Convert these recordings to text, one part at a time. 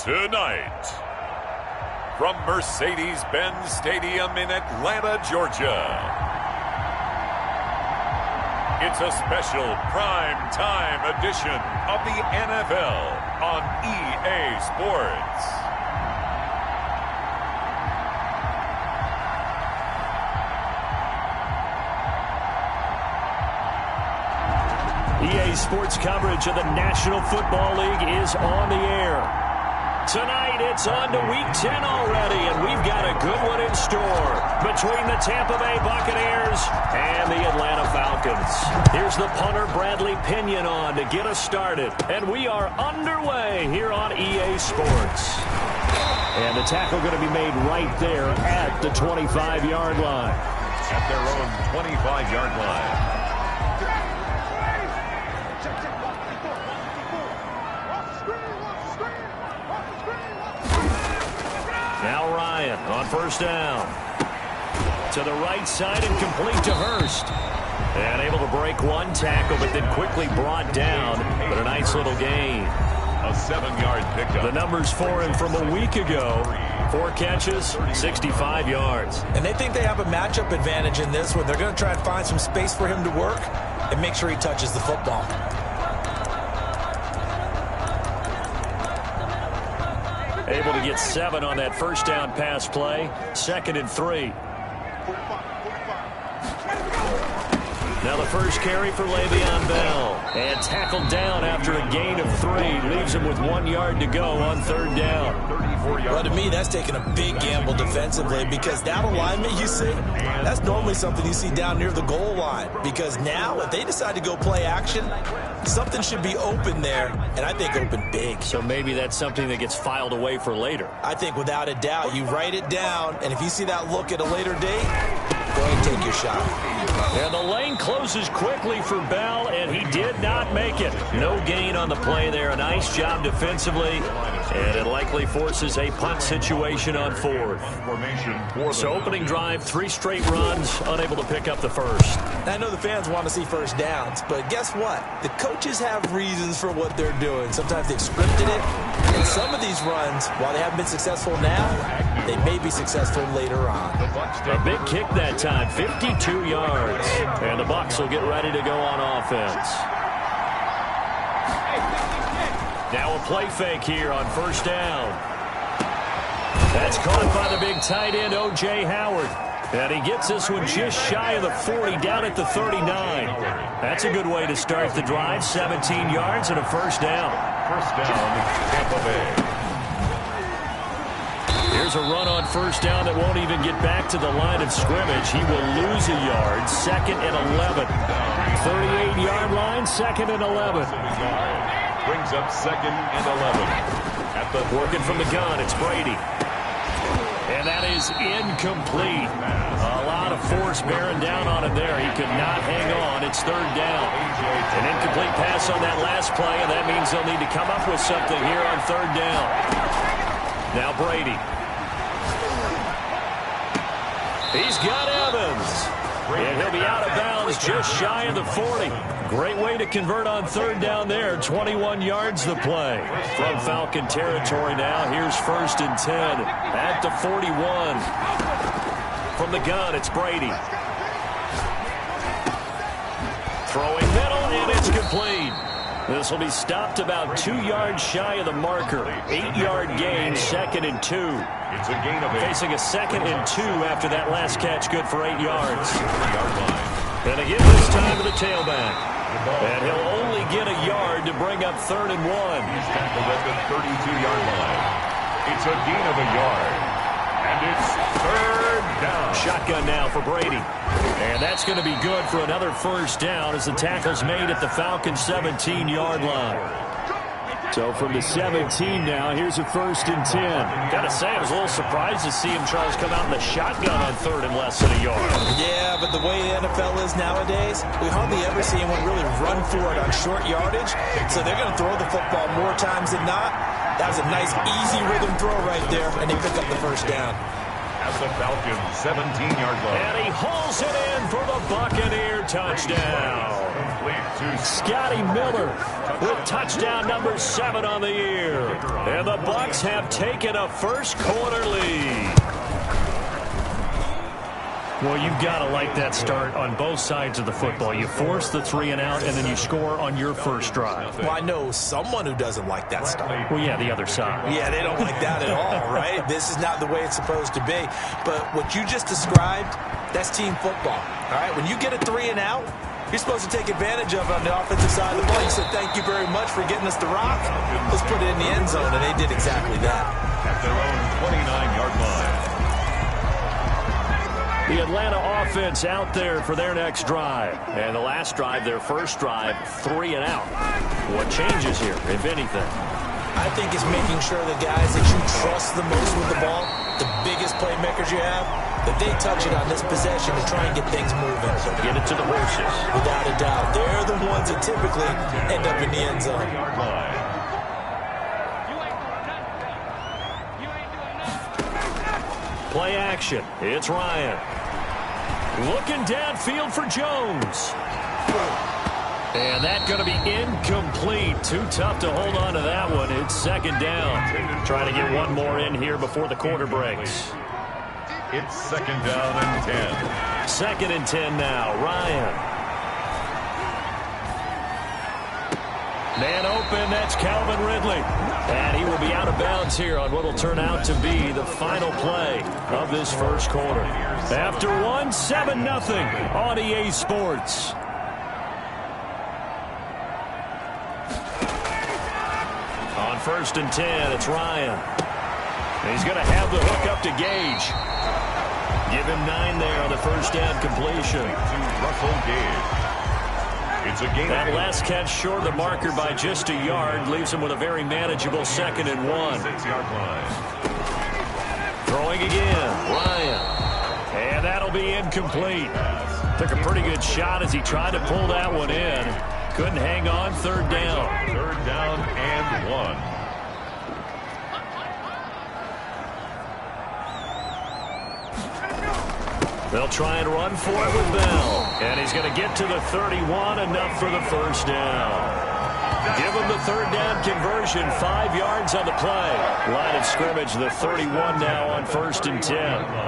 Tonight, from Mercedes-Benz Stadium in Atlanta, Georgia, it's a special prime time edition of the NFL on EA Sports. EA Sports coverage of the National Football League is on the air. Tonight, it's on to Week 10 already, and we've got a good one in store between the Tampa Bay Buccaneers and the Atlanta Falcons. Here's the punter, Bradley Pinion, on to get us started, and we are underway here on EA Sports. And the tackle going to be made right there at the 25-yard line. At their own 25-yard line. Now Ryan on first down. To the right side and complete to Hurst. And able to break one tackle, but then quickly brought down. But a nice little gain. A 7-yard pickup. The numbers for him from a week ago. 4 catches, 65 yards. And they think they have a matchup advantage in this one. They're going to try and find some space for him to work and make sure he touches the football. Able to get 7 on that first down pass play. 2nd and 3. Now the first carry for Le'Veon Bell. And tackled down after a gain of 3. Leaves him with 1 yard to go on 3rd down. Well, to me, that's taking a big gamble defensively because that alignment you see, that's normally something you see down near the goal line. Because now, if they decide to go play action, something should be open there, and I think open big. So maybe that's something that gets filed away for later. I think without a doubt, you write it down, and if you see that look at a later date, go ahead and take your shot. And the lane closes quickly for Bell, and he did not make it. No gain on the play there. A nice job defensively, and it likely forces a punt situation on 4th. So opening drive, 3 straight runs, unable to pick up the first. I know the fans want to see first downs, but guess what? The coaches have reasons for what they're doing. Sometimes they've scripted it, and some of these runs, while they haven't been successful now, they may be successful later on. A big kick that time, 52 yards. And the Bucs will get ready to go on offense. Now a play fake here on first down. That's caught by the big tight end, O.J. Howard. And he gets this one just shy of the 40, down at the 39. That's a good way to start the drive. 17 yards and a first down. First down, Tampa Bay. Here's a run on first down that won't even get back to the line of scrimmage. He will lose a yard. 2nd and 11. 38-yard line, 2nd and 11. Brings up 2nd and 11. Working from the gun, it's Brady. And that is incomplete. A lot of force bearing down on him there. He could not hang on. It's 3rd down. An incomplete pass on that last play, and that means they'll need to come up with something here on 3rd down. Now Brady. He's got Evans. And he'll be out of bounds just shy of the 40. Great way to convert on 3rd down there. 21 yards the play. From Falcon territory now. Here's 1st and 10 at the 41. From the gun, it's Brady. Throwing middle, and it's complete. This will be stopped about 2 yards shy of the marker. 8-yard gain, 2nd and 2. It's a gain of 8. Facing a 2nd and 2 after that last catch, good for 8 yards. And again this time to the tailback. And he'll only get a yard to bring up 3rd and 1. He's tackled at the 32-yard line. It's a gain of a yard. And it's 3rd down. Shotgun now for Brady. And that's going to be good for another first down as the tackle's made at the Falcons' 17-yard line. So from the 17 now, here's a 1st and 10. Got to say, I was a little surprised to see him, Charles, come out in the shotgun on 3rd and less than a yard. Yeah, but the way the NFL is nowadays, we hardly ever see anyone really run for it on short yardage. So they're going to throw the football more times than not. That was a nice, easy rhythm throw right there, and they pick up the first down. at the Falcons' 17-yard line. And he hauls it in for the Buccaneer touchdown. Scotty Miller with touchdown number 7 on the year. And the Bucs have taken a first-quarter lead. Well, you've got to like that start on both sides of the football. You force the 3-and-out, and then you score on your first drive. Well, I know someone who doesn't like that start. Well, yeah, the other side. Yeah, they don't like that at all, right? This is not the way it's supposed to be. But what you just described, that's team football, all right? When you get a 3-and-out, you're supposed to take advantage of it on the offensive side of the ball. You said, thank you very much for getting us the rock. Let's put it in the end zone, and they did exactly that. At their own 29-yard line. The Atlanta offense out there for their next drive. And the last drive, their first drive, 3-and-out. What changes here, if anything? I think it's making sure the guys that you trust the most with the ball, the biggest playmakers you have, that they touch it on this possession to try and get things moving. Get it to the horses. Without a doubt. They're the ones that typically end up in the end zone. Play action. It's Ryan. Looking downfield for Jones. And that's going to be incomplete. Too tough to hold on to that one. It's second down. Trying to get one more in here before the quarter breaks. It's second down and 10. Second and 10 now. Ryan. Man open, that's Calvin Ridley. And he will be out of bounds here on what will turn out to be the final play of this first quarter. After 7-0 on EA Sports. On first and 10, it's Ryan. He's going to have the hook up to Gage. Give him 9 there on the first down completion. To Russell Gage. It's a gain. That last catch short of the marker by just a yard leaves him with a very manageable 2nd and 1. 6-yard line. Throwing again, Ryan. And that'll be incomplete. Took a pretty good shot as he tried to pull that one in. Couldn't hang on. Third down. Third down and 1. They'll try and run for it with Bell. And he's going to get to the 31, enough for the first down. Give him the third down conversion, 5 yards on the play. Line of scrimmage, the 31 now on first and 10.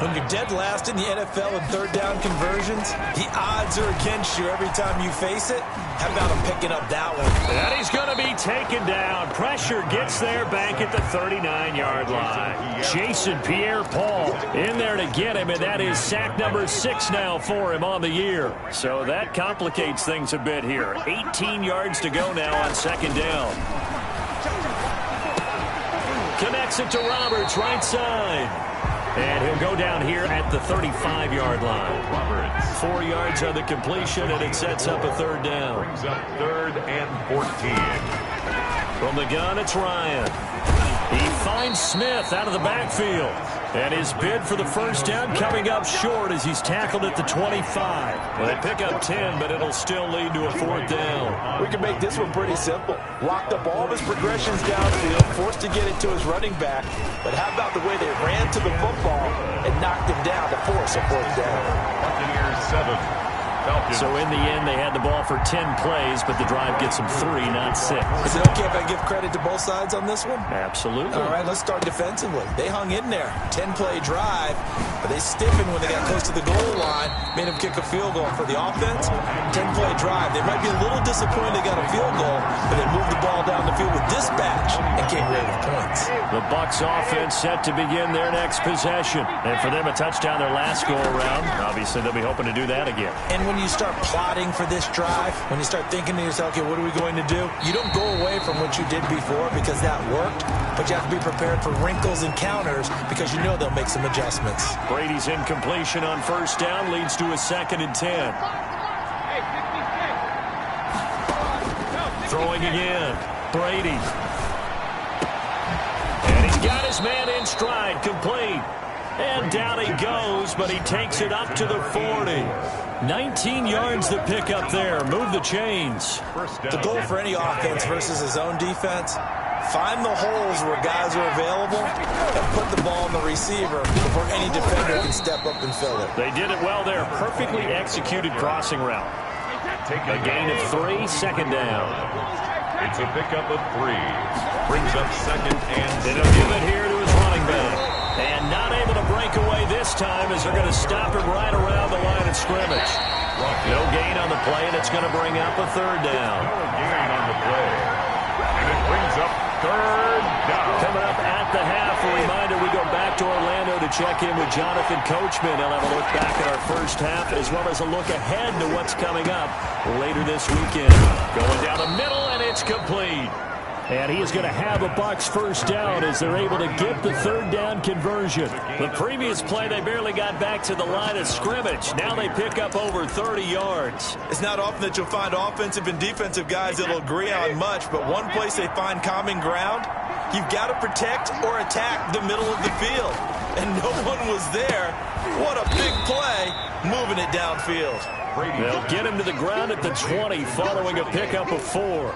When you're dead last in the NFL in third down conversions, the odds are against you every time you face it. How about him picking up that one? And he's going to be taken down. Pressure gets there back at the 39-yard line. Jason Pierre-Paul in there to get him, and that is sack number 6 now for him on the year. So that complicates things a bit here. 18 yards to go now on second down. Connects it to Roberts, right side. And he'll go down here at the 35-yard line. Roberts. 4 yards on the completion, and it sets up a third down. Brings up 3rd and 14. From the gun, it's Ryan. He finds Smith out of the backfield. And his bid for the first down coming up short as he's tackled at the 25. Well, they pick up 10, but it'll still lead to a 4th down. We can make this one pretty simple. Locked up all of his progressions downfield, forced to get it to his running back. But how about the way they ran to the football and knocked him down to force a 4th down? Buccaneers 7. Falcons. So in the end, they had the ball for 10 plays, but the drive gets them 3, not 6. Is it okay if I give credit to both sides on this one? Absolutely. All right, let's start defensively. They hung in there. 10-play drive, but they stiffened when they got close to the goal line, made them kick a field goal. For the offense, 10-play drive. They might be a little disappointed they got a field goal, but they moved the ball down the field with dispatch and came away with points. The Bucs offense set to begin their next possession. And for them, a touchdown their last go-around. Obviously, they'll be hoping to do that again. And when you start plotting for this drive, when you start thinking to yourself, okay, what are we going to do? You don't go away from what you did before because that worked, but you have to be prepared for wrinkles and counters because you know they'll make some adjustments. Brady's incompletion on first down leads to a 2nd and 10. Throwing again. Brady. And he's got his man in stride, complete. And down he goes, but he takes it up to the 40. 19 yards to pick up there. Move the chains. The goal for any offense versus his own defense, Find the holes where guys are available and put the ball in the receiver before any defender can step up and fill it. They did it well there. Perfectly executed crossing route. A gain of 3, second down. It's a pickup of 3. Brings up second and They'll give it here to his running back. And not able to break away this time as they're going to stop him right around the line of scrimmage. No gain on the play, and it's going to bring up a third down. No gain on the play. And it brings up third down. Coming up at the half, a reminder, we go back to Orlando to check in with Jonathan Coachman. He'll have a look back at our first half as well as a look ahead to what's coming up later this weekend. Going down the middle, and it's complete. And he is going to have a Bucs first down as they're able to get the third down conversion. The previous play, they barely got back to the line of scrimmage. Now they pick up over 30 yards. It's not often that you'll find offensive and defensive guys that'll agree on much, but one place they find common ground, you've got to protect or attack the middle of the field. And no one was there. What a big play, moving it downfield. They'll get him to the ground at the 20 following a pickup of 4.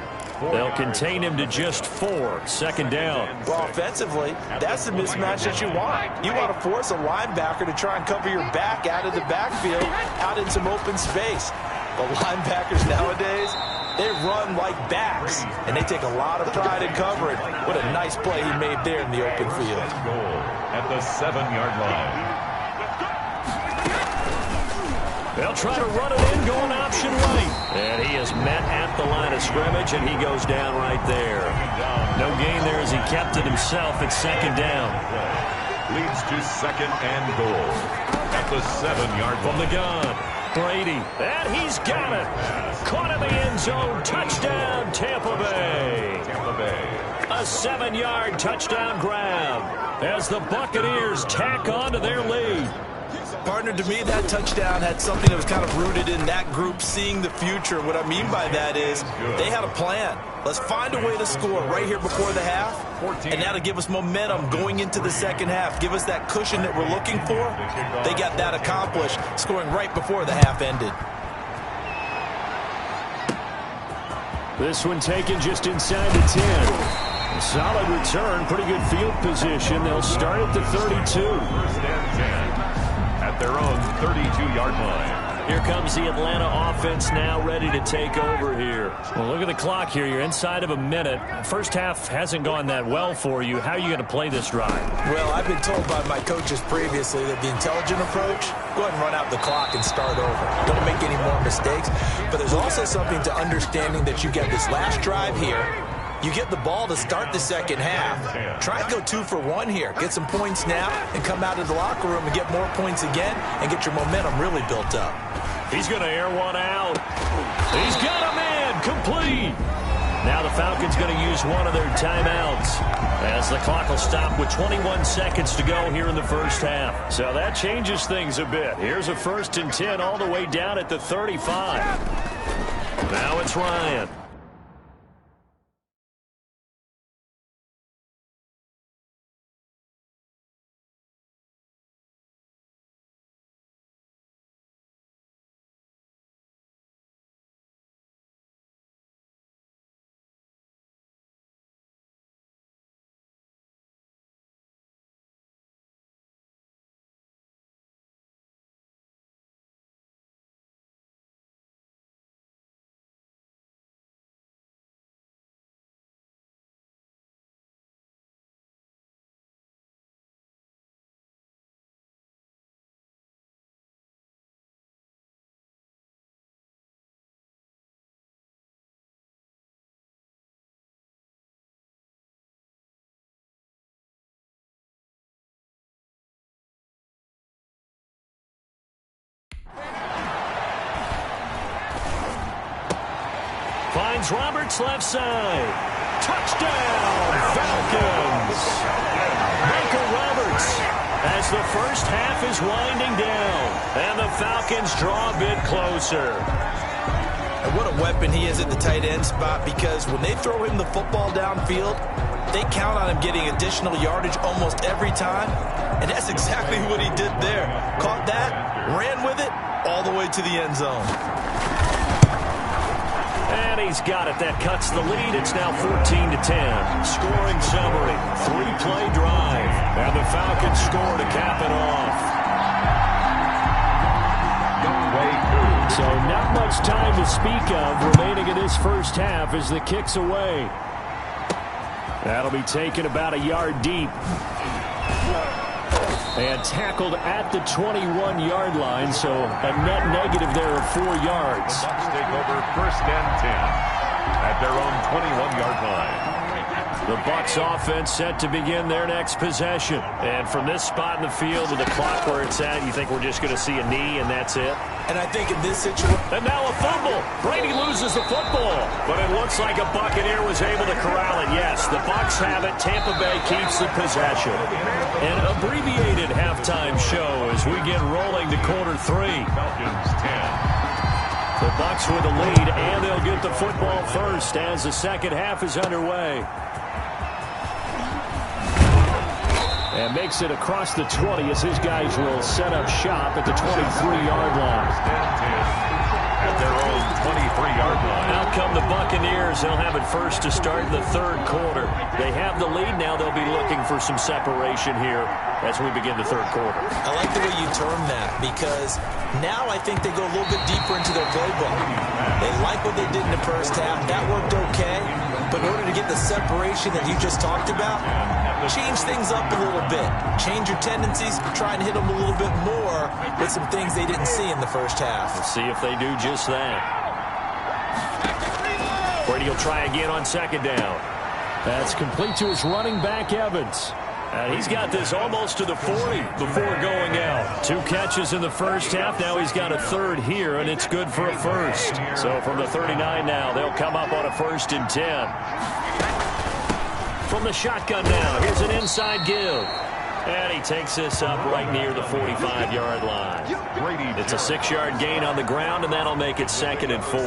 They'll contain him to just 4, second down. Well, offensively, that's the mismatch that you want. You want to force a linebacker to try and cover your back out of the backfield, out in some open space. The linebackers nowadays, they run like backs, and they take a lot of pride in covering. What a nice play he made there in the open field. Goal at the 7-yard line. They'll try to run it in, going option right. And he is met at the line of scrimmage, and he goes down right there. No gain there as he kept it himself at second down. Leads to second and goal at the 7-yard line. From the gun, Brady. And he's got it. Caught in the end zone. Touchdown, Tampa Bay. Tampa Bay. A 7-yard touchdown grab as the Buccaneers tack on to their lead. Partner, to me, that touchdown had something that was kind of rooted in that group seeing the future. What I mean by that is they had a plan. Let's find a way to score right here before the half, and that'll give us momentum going into the second half. Give us that cushion that we're looking for. They got that accomplished, scoring right before the half ended. This one taken just inside the 10. Solid return, pretty good field position. They'll start at the 32. First and 10. At their own 32-yard line. Here comes the Atlanta offense now ready to take over here. Well, look at the clock here. You're inside of a minute. First half hasn't gone that well for you. How are you going to play this drive? Well, I've been told by my coaches previously that the intelligent approach, go ahead and run out the clock and start over. Don't make any more mistakes. But there's also something to understanding that you get this last drive here. You get the ball to start the second half. Try and go 2 for 1 here. Get some points now and come out of the locker room and get more points again and get your momentum really built up. He's going to air one out. He's got a man complete. Now the Falcons going to use one of their timeouts as the clock will stop with 21 seconds to go here in the first half. So that changes things a bit. Here's a 1st and 10 all the way down at the 35. Now it's Ryan. Finds Roberts left side. Touchdown, Falcons. Michael Roberts as the first half is winding down. And the Falcons draw a bit closer. And what a weapon he is at the tight end spot, because when they throw him the football downfield, they count on him getting additional yardage almost every time. And that's exactly what he did there. Caught that, ran with it, all the way to the end zone. And And he's got it. That cuts the lead. It's now 14-10. Scoring summary. 3-play drive. And the Falcons score to cap it off. So not much time to speak of remaining in this first half as the kick's away. That'll be taken about a yard deep. And tackled at the 21-yard line, so a net negative there of 4 yards. The Bucs take over 1st and 10 at their own 21-yard line. The Bucs offense set to begin their next possession. And from this spot in the field with the clock where it's at, you think we're just going to see a knee and that's it? And I think in this situation... And now a fumble. Brady loses the football. But it looks like a Buccaneer was able to corral it. Yes, the Bucs have it. Tampa Bay keeps the possession. An abbreviated halftime show as we get rolling to quarter 3. Falcons 10. The Bucs with the lead, and they'll get the football first as the second half is underway. And makes it across the 20 as his guys will set up shop at the 23-yard line. At their own 23-yard line. Out come the Buccaneers. They'll have it first to start in the third quarter. They have the lead now. They'll be looking for some separation here as we begin the third quarter. I like the way you term that because now I think they go a little bit deeper into their playbook. They like what they did in the first half. That worked okay. But in order to get the separation that you just talked about, change things up a little bit. Change your tendencies. Try and hit them a little bit more with some things they didn't see in the first half. Let's see if they do just that. Brady will try again on second down. That's complete to his running back, Evans. And he's got this almost to the 40 before going out. 2 catches in the first half. Now he's got a third here, and it's good for a first. So from the 39 now, they'll come up on a 1st and 10. From the shotgun now, here's an inside give. And he takes this up right near the 45-yard line. It's a 6-yard gain on the ground, and that'll make it 2nd and 4.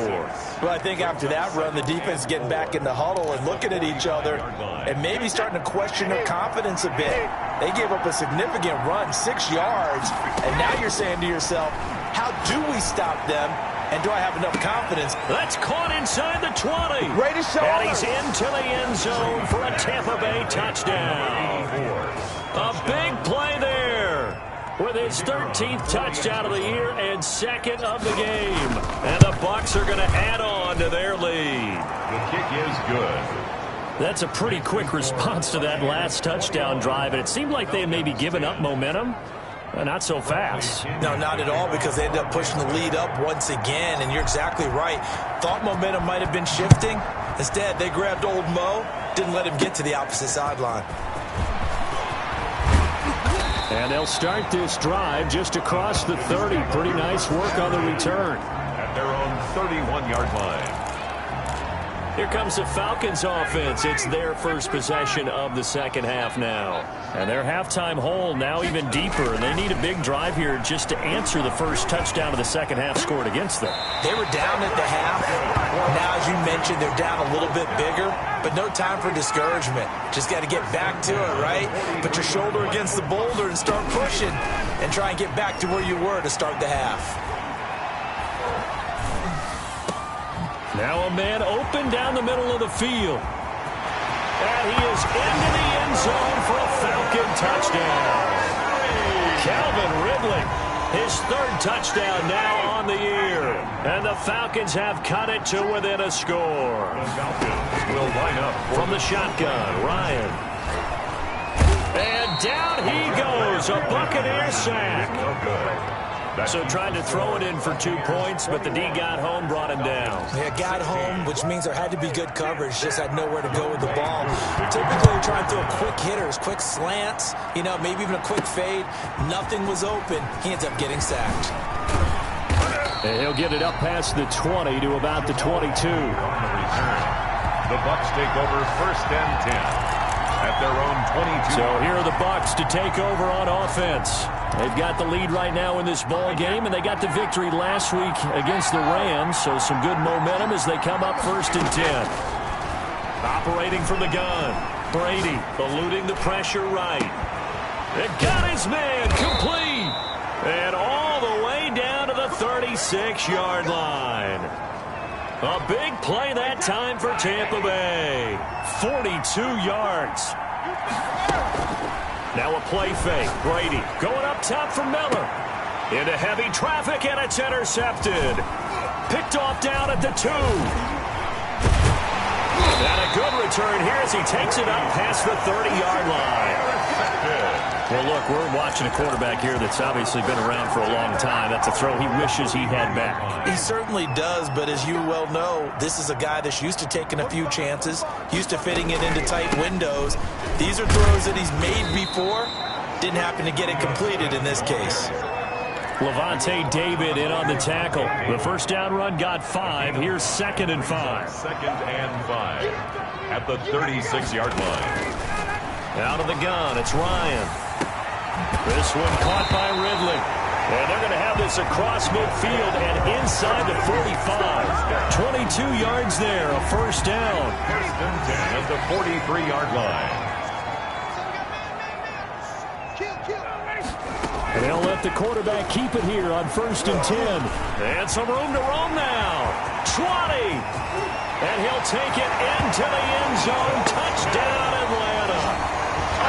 Well, I think after that run, the defense getting back in the huddle and looking at each other and maybe starting to question their confidence a bit. They gave up a significant run, 6 yards, and now you're saying to yourself, how do we stop them? And do I have enough confidence? That's caught inside the 20. Greatest show. And he's into the end zone for a Tampa Bay touchdown. A big play there with his 13th touchdown of the year and 2nd of the game. And the Bucs are going to add on to their lead. The kick is good. That's a pretty quick response to that last touchdown drive. And it seemed like they had maybe given up momentum. Not so fast. No, not at all, because they ended up pushing the lead up once again, and you're exactly right. Thought momentum might have been shifting. Instead, they grabbed old Mo, didn't let him get to the opposite sideline. And they'll start this drive just across the 30. Pretty nice work on the return. At their own 31-yard line. Here comes the Falcons offense. It's their first possession of the second half now. And their halftime hole now even deeper. And they need a big drive here just to answer the first touchdown of the second half scored against them. They were down at the half. Now, as you mentioned, they're down a little bit bigger. But no time for discouragement. Just got to get back to it, right? Put your shoulder against the boulder and start pushing. And try and get back to where you were to start the half. Now a man open down the middle of the field. And he is into the end zone for a Falcon touchdown. Calvin Ridley, his 3rd touchdown now on the year. And the Falcons have cut it to within a score. The Falcons will line up from the shotgun. Ryan. And down he goes. A Buccaneer sack. So tried to throw it in for 2 points, but the D got home, brought him down. Yeah, got home, which means there had to be good coverage. Just had nowhere to go with the ball. Typically, you're trying to throw quick hitters, quick slants, maybe even a quick fade. Nothing was open. He ends up getting sacked. And he'll get it up past the 20 to about the 22. The Bucs take over 1st and 10. At their own 22. So here are the Bucs to take over on offense. They've got the lead right now in this ball game, and they got the victory last week against the Rams, so some good momentum as they come up 1st and 10. Operating from the gun. Brady eluding the pressure right. It got his man complete. And all the way down to the 36-yard line. A big play that time for Tampa Bay. 42 yards. Now a play fake. Brady going up top for Miller. Into heavy traffic, and it's intercepted. Picked off down at the 2. And a good return here as he takes it up past the 30-yard line. Well, look, we're watching a quarterback here that's obviously been around for a long time. That's a throw he wishes he had back. He certainly does, but as you well know, this is a guy that's used to taking a few chances, used to fitting it into tight windows. These are throws that he's made before. Didn't happen to get it completed in this case. Levante David in on the tackle. The first down run got 5. Here's 2nd and 5. 2nd and 5 at the 36-yard line. Out of the gun, it's Ryan. This one caught by Ridley. And they're going to have this across midfield and inside the 45. 22 yards there, a first down. 1st and 10 at the 43-yard line. And they'll let the quarterback keep it here on 1st and 10. And some room to roam now. 20. And he'll take it into the end zone. Touchdown, Atlanta.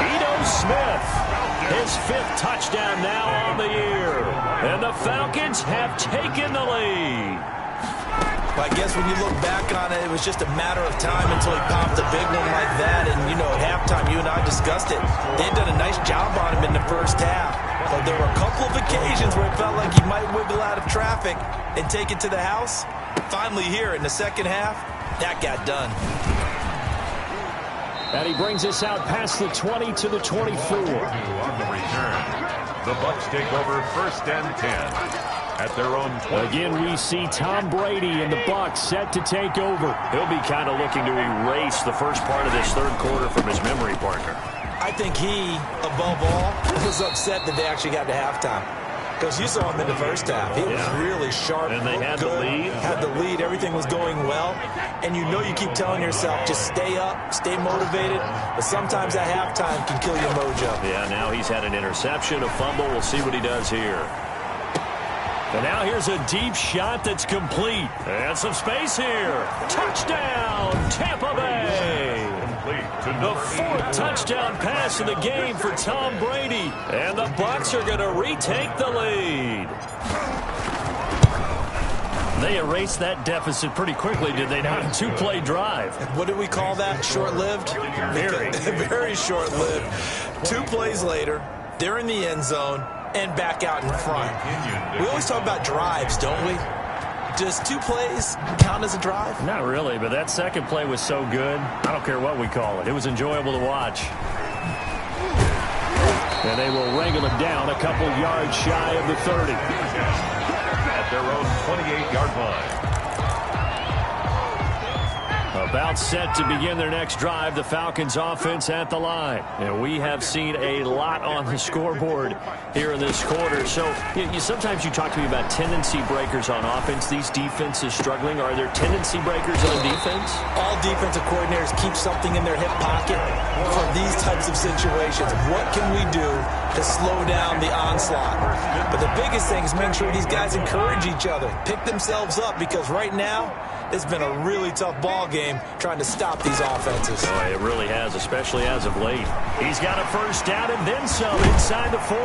Ito Smith, his 5th touchdown now on the year. And the Falcons have taken the lead. I guess when you look back on it, it was just a matter of time until he popped a big one like that. And, you know, at halftime, you and I discussed it. They had done a nice job on him in the first half. But there were a couple of occasions where it felt like he might wiggle out of traffic and take it to the house. Finally here in the second half, that got done. And he brings us out past the 20 to the 24. On the return, the Bucs take over 1st and 10. At their own 20. Again, we see Tom Brady and the Bucs set to take over. He'll be kind of looking to erase the first part of this 3rd quarter from his memory partner. I think he, above all, was upset that they actually got to halftime. Because you saw him in the first half. He was really sharp. And they had the lead. Had the lead. Everything was going well. And you know you keep telling yourself, just stay up, stay motivated. But sometimes that halftime can kill your mojo. Yeah, now he's had an interception, a fumble. We'll see what he does here. And now here's a deep shot that's complete. And some space here. Touchdown, Tampa Bay. The 4th touchdown pass of the game for Tom Brady. And the Bucs are going to retake the lead. They erased that deficit pretty quickly, did they not? A 2-play drive. What do we call that? Short-lived? Very short-lived. 2 plays later, they're in the end zone and back out in front. We always talk about drives, don't we? Does 2 plays count as a drive? Not really, but that second play was so good. I don't care what we call it. It was enjoyable to watch. And they will wrangle it down a couple yards shy of the 30. At their own 28-yard line. About set to begin their next drive, the Falcons offense at the line. And we have seen a lot on the scoreboard here in this quarter. So sometimes you talk to me about tendency breakers on offense. These defenses struggling. Are there tendency breakers on defense? All defensive coordinators keep something in their hip pocket for these types of situations. What can we do to slow down the onslaught? But the biggest thing is make sure these guys encourage each other, pick themselves up, because right now it's been a really tough ball game trying to stop these offenses. Oh, it really has, especially as of late. He's got a first down and then some inside the 40.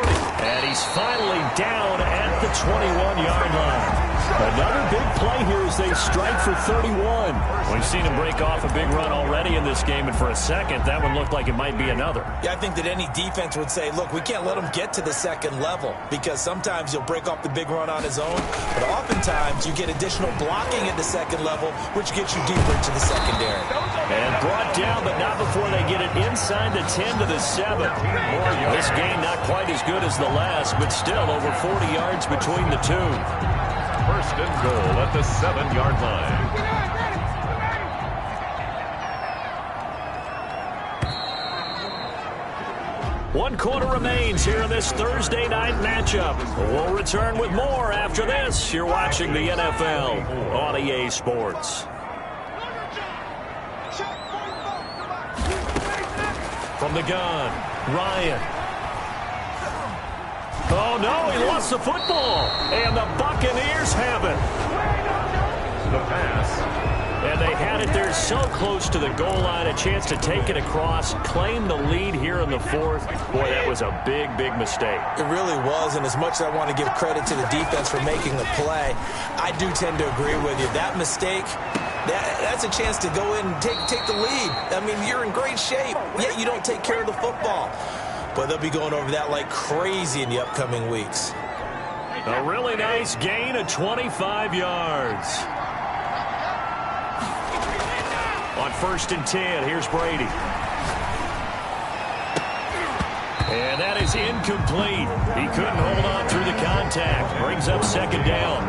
And he's finally down at the 21-yard line. Another big play here as they strike for 31. We've seen him break off a big run already in this game, and for a second, that one looked like it might be another. Yeah, I think that any defense would say, look, we can't let him get to the second level, because sometimes he'll break off the big run on his own, but oftentimes you get additional blocking at the second level, which gets you deeper into the secondary. And brought down, but not before they get it inside the 10 to the 7. This game not quite as good as the last, but still over 40 yards between the two. 1st and goal at the 7-yard line. One quarter remains here in this Thursday night matchup. We'll return with more after this. You're watching the NFL on EA Sports. From the gun, Ryan. Oh, no, he lost the football. And the Buccaneers have it. The pass. And they had it there so close to the goal line, a chance to take it across, claim the lead here in the fourth. Boy, that was a big, big mistake. It really was, and as much as I want to give credit to the defense for making the play, I do tend to agree with you. That mistake, that's a chance to go in and take the lead. I mean, you're in great shape, yet you don't take care of the football. But they'll be going over that like crazy in the upcoming weeks. A really nice gain of 25 yards. On 1st and 10, here's Brady. And that is incomplete. He couldn't hold on through the contact. Brings up 2nd down.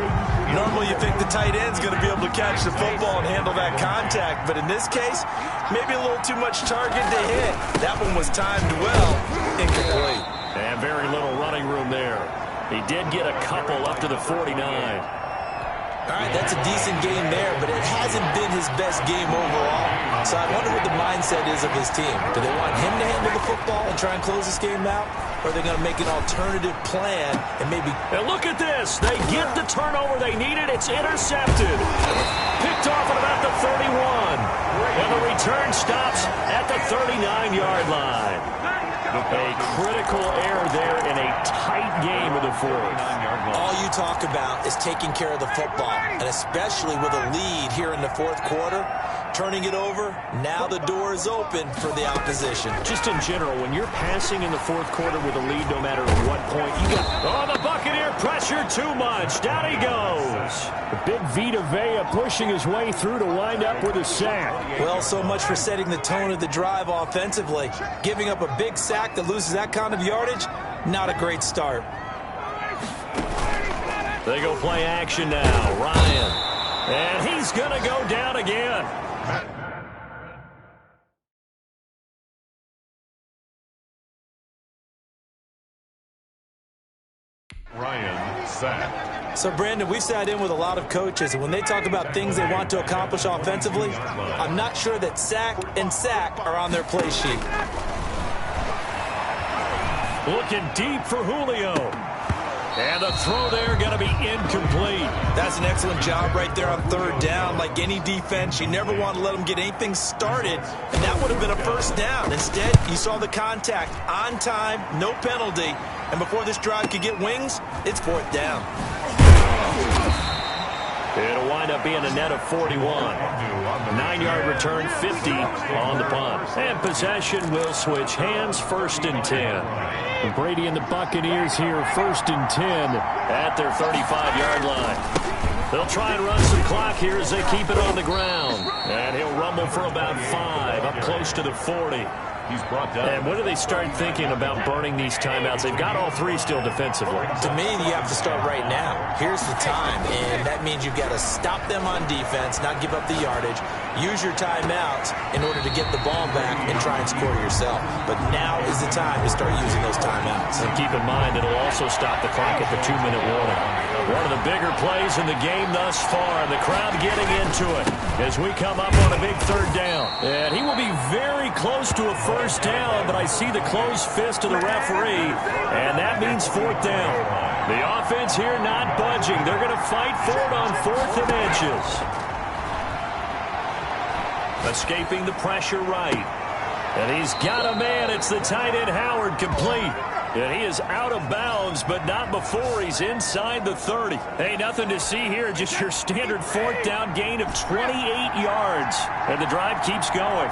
Normally you think the tight end's going to be able to catch the football and handle that contact, but in this case, maybe a little too much target to hit. That one was timed well. Incomplete. And very little running room there. He did get a couple up to the 49. All right, that's a decent game there, but it hasn't been his best game overall. So I wonder what the mindset is of his team. Do they want him to handle the football and try and close this game out? Or are they going to make an alternative plan and maybe... And look at this. They get the turnover they needed. It's intercepted. Picked off at about the 31. And the return stops at the 39-yard line. A critical error there in a tight game of the fourth. All you talk about is taking care of the football, and especially with a lead here in the fourth quarter, turning it over, now the door is open for the opposition. Just in general, when you're passing in the fourth quarter with a lead, no matter at what point, you got... Oh, the Buccaneer pressure too much. Down he goes. The big Vita Vea pushing his way through to wind up with a sack. Well, so much for setting the tone of the drive offensively. Giving up a big sack that loses that kind of yardage, not a great start. They go play action now. Ryan. And he's going to go down again. Ryan sacked. So, Brandon, we've sat in with a lot of coaches, and when they talk about things they want to accomplish offensively, I'm not sure that sack and sack are on their play sheet. Looking deep for Julio. And the throw there going to be incomplete. That's an excellent job right there on 3rd down. Like any defense, you never want to let them get anything started, and that would have been a 1st down. Instead, you saw the contact on time, no penalty, and before this drive could get wings, it's 4th down. It'll wind up being a net of 41. 9-yard return, 50 on the punt. And possession will switch hands, 1st and 10. Brady and the Buccaneers here, 1st and 10 at their 35-yard line. They'll try and run some clock here as they keep it on the ground. And he'll rumble for about 5, up close to the 40. He's brought down. And when do they start thinking about burning these timeouts? They've got all 3 still defensively. To me, you have to start right now. Here's the time, and that means you've got to stop them on defense, not give up the yardage. Use your timeouts in order to get the ball back and try and score yourself. But now is the time to start using those timeouts. And keep in mind, it'll also stop the clock at the 2-minute warning. One of the bigger plays in the game thus far, and the crowd getting into it as we come up on a big 3rd down. And he will be very close to a 1st down, but I see the closed fist of the referee, and that means 4th down. The offense here not budging. They're going to fight for it on 4th and inches. Escaping the pressure right. And he's got a man. It's the tight end Howard, complete. And he is out of bounds, but not before he's inside the 30. Hey, nothing to see here. Just your standard 4th down gain of 28 yards. And the drive keeps going.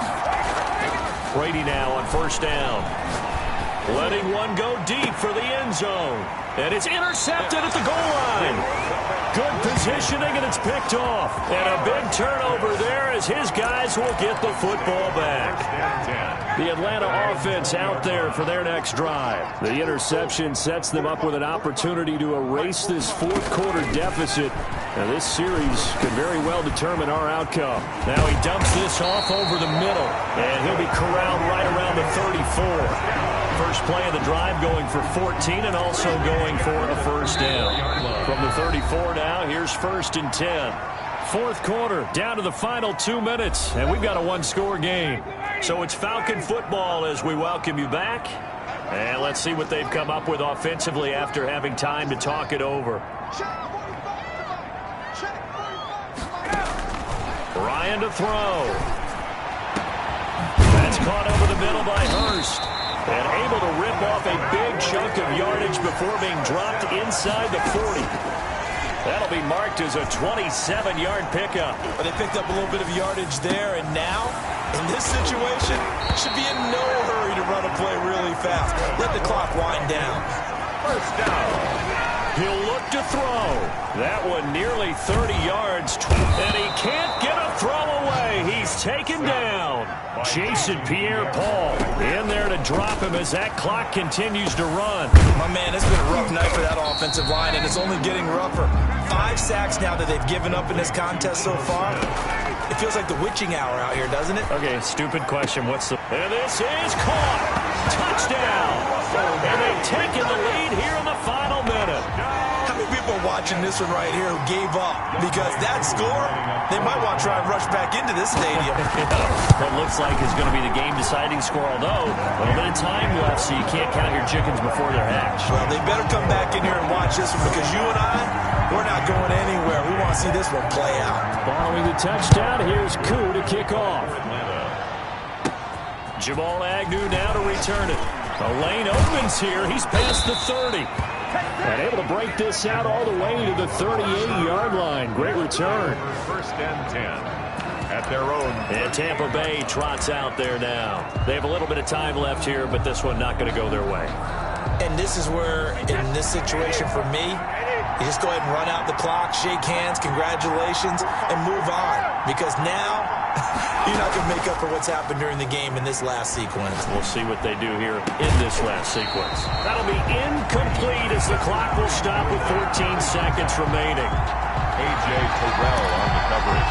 Brady now on 1st down. Letting one go deep for the end zone. And it's intercepted at the goal line. Good positioning, and it's picked off. And a big turnover there as his guys will get the football back. The Atlanta offense out there for their next drive. The interception sets them up with an opportunity to erase this 4th quarter deficit. Now, this series could very well determine our outcome. Now he dumps this off over the middle, and he'll be corralled right around the 34. First play of the drive going for 14 and also going for a 1st down. From the 34 now, here's 1st and 10. 4th quarter, down to the final 2 minutes, and we've got a 1-score game. So it's Falcon football as we welcome you back. And let's see what they've come up with offensively after having time to talk it over. Ryan to throw. That's caught over the middle by Hurst. And able to rip off a big chunk of yardage before being dropped inside the 40. That'll be marked as a 27-yard pickup. But they picked up a little bit of yardage there, and now, in this situation, should be in no hurry to run a play really fast. Let the clock wind down. First down. He'll look to throw. That one nearly 30 yards. And he can't get a throw away. He's taken down. Jason Pierre-Paul in there to drop him as that clock continues to run. My man, it's been a rough night for that offensive line, and it's only getting rougher. 5 sacks now that they've given up in this contest so far. It feels like the witching hour out here, doesn't it? Okay, stupid question. And this is caught. Touchdown. And they've taken the lead here in the final minute. How many people are watching this one right here who gave up? Because that score, they might want to try and rush back into this stadium. What looks like is going to be the game-deciding score, although a little bit of time left, so you can't count your chickens before they're hatched. Well, they better come back in here and watch this one, because you and I, we're not going anywhere. We want to see this one play out. Following the touchdown, here's Koo to kick off. Jamal Agnew now to return it. The lane opens here. He's past the 30. And able to break this out all the way to the 38-yard line. Great return. First and 10 at their own. And Tampa Bay trots out there now. They have a little bit of time left here, but this one not going to go their way. And this is where, in this situation for me, you just go ahead and run out the clock, shake hands, congratulations, and move on. Because now, you're not going to make up for what's happened during the game in this last sequence. We'll see what they do here in this last sequence. That'll be incomplete as the clock will stop with 14 seconds remaining. A.J. Terrell on the coverage.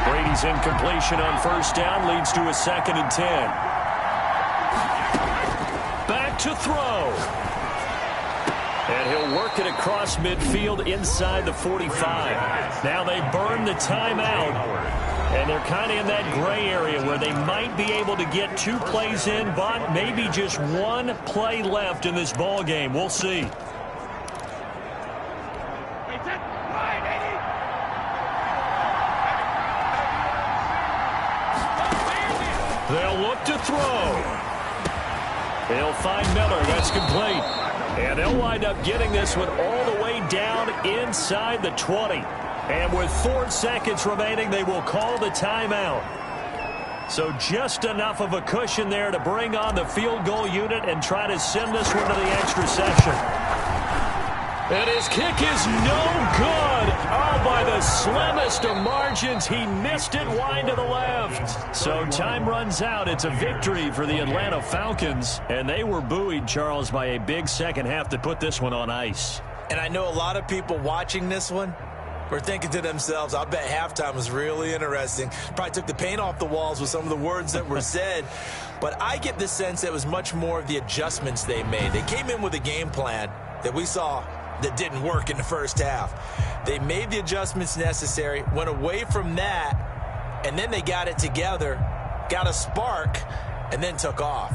Brady's incompletion on first down leads to a 2nd and 10. Back to throw. And he'll work it across midfield inside the 45. Now they burn the timeout. And they're kind of in that gray area where they might be able to get 2 plays in, but maybe just 1 play left in this ball game. We'll see. They'll look to throw. They'll find Miller. That's complete. And they'll wind up getting this one all the way down inside the 20. And with 4 seconds remaining, they will call the timeout. So just enough of a cushion there to bring on the field goal unit and try to send this one to the extra session. And his kick is no good. Oh, by the slimmest of margins, he missed it wide to the left. So time runs out. It's a victory for the Atlanta Falcons. And they were buoyed, Charles, by a big second half to put this one on ice. And I know a lot of people watching this one were thinking to themselves, I bet halftime was really interesting. Probably took the paint off the walls with some of the words that were said. But I get the sense that it was much more of the adjustments they made. They came in with a game plan that we saw that didn't work in the first half. They made the adjustments necessary, went away from that, and then they got it together, got a spark, and then took off.